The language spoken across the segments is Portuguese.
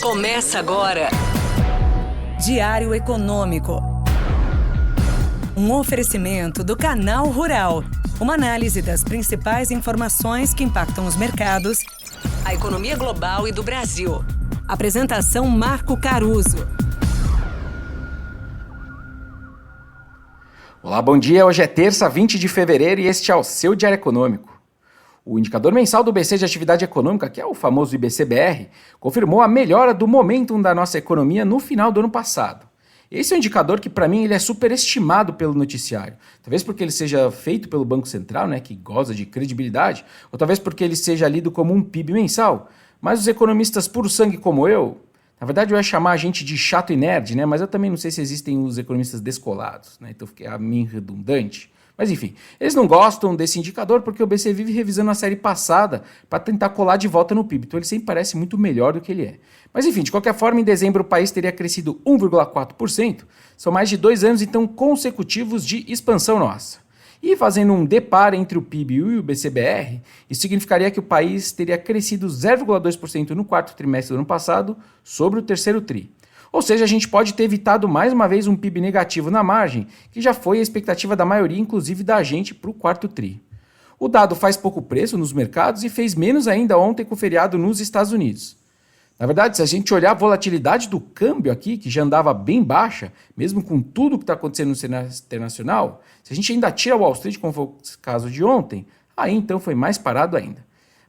Começa agora. Diário Econômico. Um oferecimento do Canal Rural. Uma análise das principais informações que impactam os mercados, a economia global e do Brasil. Apresentação Marco Caruso. Olá, bom dia. Hoje é terça, 20 de fevereiro e este é o seu Diário Econômico. O indicador mensal do BC de Atividade Econômica, que é o famoso IBC-BR, confirmou a melhora do momentum da nossa economia no final do ano passado. Esse é um indicador que, para mim, ele é superestimado pelo noticiário. Talvez porque ele seja feito pelo Banco Central, que goza de credibilidade, ou talvez porque ele seja lido como um PIB mensal. Mas os economistas puro sangue como eu, na verdade eu ia chamar a gente de chato e nerd, mas eu também não sei se existem os economistas descolados, então fiquei a mim redundante. Mas enfim, eles não gostam desse indicador porque o BC vive revisando a série passada para tentar colar de volta no PIB, então ele sempre parece muito melhor do que ele é. Mas enfim, de qualquer forma, em dezembro o país teria crescido 1,4%, são mais de 2 anos então consecutivos de expansão nossa. E fazendo um deparo entre o PIB e o IBC-BR, isso significaria que o país teria crescido 0,2% no quarto trimestre do ano passado sobre o terceiro tri. Ou seja, a gente pode ter evitado mais uma vez um PIB negativo na margem, que já foi a expectativa da maioria, inclusive da gente, para o quarto tri. O dado faz pouco preço nos mercados e fez menos ainda ontem com o feriado nos Estados Unidos. Na verdade, se a gente olhar a volatilidade do câmbio aqui, que já andava bem baixa, mesmo com tudo que está acontecendo no cenário internacional, se a gente ainda tira o Wall Street, como foi o caso de ontem, aí então foi mais parado ainda.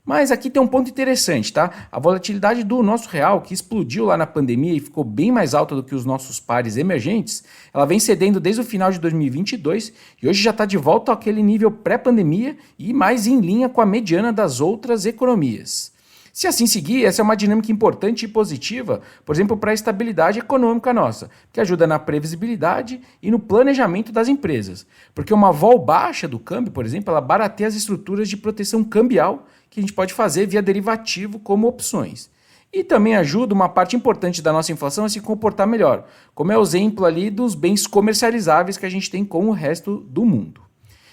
Mas aqui tem um ponto interessante, tá? A volatilidade do nosso real, que explodiu lá na pandemia e ficou bem mais alta do que os nossos pares emergentes, ela vem cedendo desde o final de 2022 e hoje já está de volta àquele nível pré-pandemia e mais em linha com a mediana das outras economias. Se assim seguir, essa é uma dinâmica importante e positiva, por exemplo, para a estabilidade econômica nossa, que ajuda na previsibilidade e no planejamento das empresas. Porque uma vol baixa do câmbio, por exemplo, ela barateia as estruturas de proteção cambial que a gente pode fazer via derivativo como opções. E também ajuda uma parte importante da nossa inflação a se comportar melhor, como é o exemplo ali dos bens comercializáveis que a gente tem com o resto do mundo.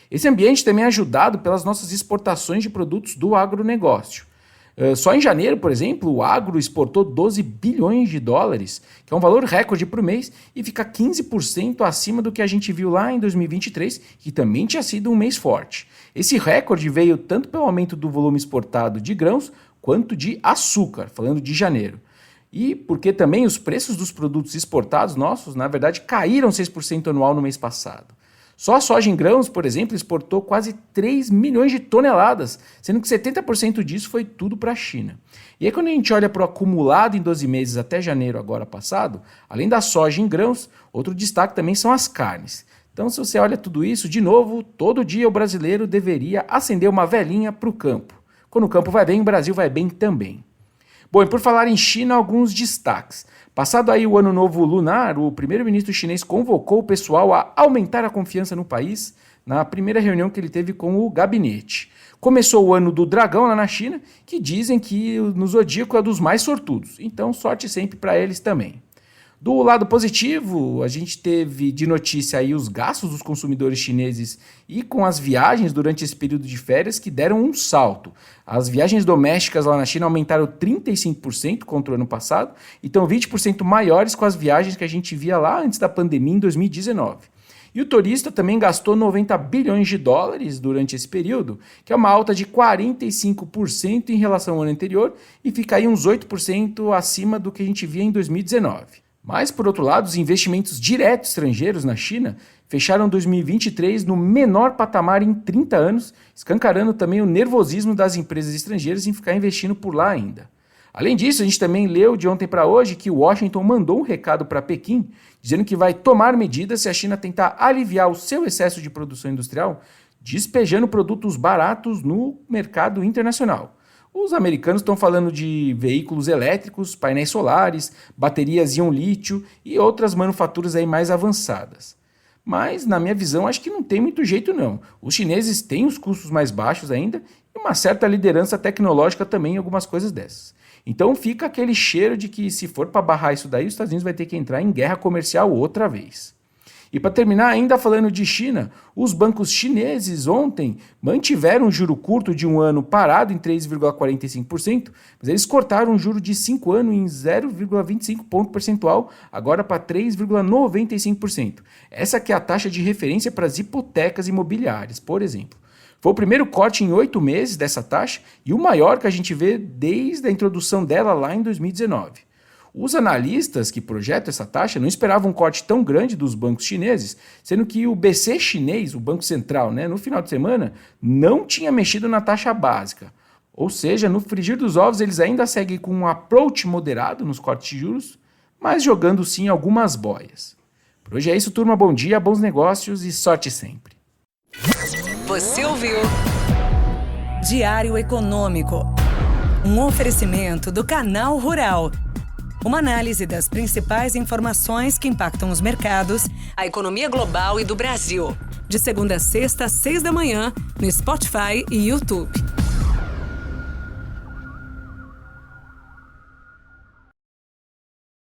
Esse ambiente também é ajudado pelas nossas exportações de produtos do agronegócio. Só em janeiro, por exemplo, o agro exportou 12 bilhões de dólares, que é um valor recorde por mês, e fica 15% acima do que a gente viu lá em 2023, que também tinha sido um mês forte. Esse recorde veio tanto pelo aumento do volume exportado de grãos, quanto de açúcar, falando de janeiro. E porque também os preços dos produtos exportados nossos, na verdade, caíram 6% anual no mês passado. Só a soja em grãos, por exemplo, exportou quase 3 milhões de toneladas, sendo que 70% disso foi tudo para a China. E aí quando a gente olha para o acumulado em 12 meses até janeiro agora passado, além da soja em grãos, outro destaque também são as carnes. Então se você olha tudo isso, de novo, todo dia o brasileiro deveria acender uma velinha para o campo. Quando o campo vai bem, o Brasil vai bem também. Bom, e por falar em China, alguns destaques. Passado aí o ano novo lunar, o primeiro-ministro chinês convocou o pessoal a aumentar a confiança no país na primeira reunião que ele teve com o gabinete. Começou o ano do dragão lá na China, que dizem que no zodíaco é dos mais sortudos. Então, sorte sempre para eles também. Do lado positivo, a gente teve de notícia aí os gastos dos consumidores chineses e com as viagens durante esse período de férias que deram um salto. As viagens domésticas lá na China aumentaram 35% contra o ano passado e estão 20% maiores com as viagens que a gente via lá antes da pandemia em 2019. E o turista também gastou 90 bilhões de dólares durante esse período, que é uma alta de 45% em relação ao ano anterior e fica aí uns 8% acima do que a gente via em 2019. Mas, por outro lado, os investimentos diretos estrangeiros na China fecharam 2023 no menor patamar em 30 anos, escancarando também o nervosismo das empresas estrangeiras em ficar investindo por lá ainda. Além disso, a gente também leu de ontem para hoje que Washington mandou um recado para Pequim, dizendo que vai tomar medidas se a China tentar aliviar o seu excesso de produção industrial, despejando produtos baratos no mercado internacional. Os americanos estão falando de veículos elétricos, painéis solares, baterias íon-lítio e outras manufaturas aí mais avançadas. Mas, na minha visão, acho que não tem muito jeito não. Os chineses têm os custos mais baixos ainda e uma certa liderança tecnológica também em algumas coisas dessas. Então fica aquele cheiro de que se for para barrar isso daí, os Estados Unidos vai ter que entrar em guerra comercial outra vez. E para terminar, ainda falando de China, os bancos chineses ontem mantiveram um juro curto de um ano parado em 3,45%, mas eles cortaram um juro de 5 anos em 0,25 ponto percentual, agora para 3,95%. Essa que é a taxa de referência para as hipotecas imobiliárias, por exemplo. Foi o primeiro corte em 8 meses dessa taxa e o maior que a gente vê desde a introdução dela lá em 2019. Os analistas que projetam essa taxa não esperavam um corte tão grande dos bancos chineses, sendo que o BC chinês, o Banco Central, no final de semana, não tinha mexido na taxa básica. Ou seja, no frigir dos ovos eles ainda seguem com um approach moderado nos cortes de juros, mas jogando sim algumas boias. Por hoje é isso, turma. Bom dia, bons negócios e sorte sempre. Você ouviu Diário Econômico, um oferecimento do Canal Rural. Uma análise das principais informações que impactam os mercados, a economia global e do Brasil. De segunda a sexta, às 6 da manhã, no Spotify e YouTube.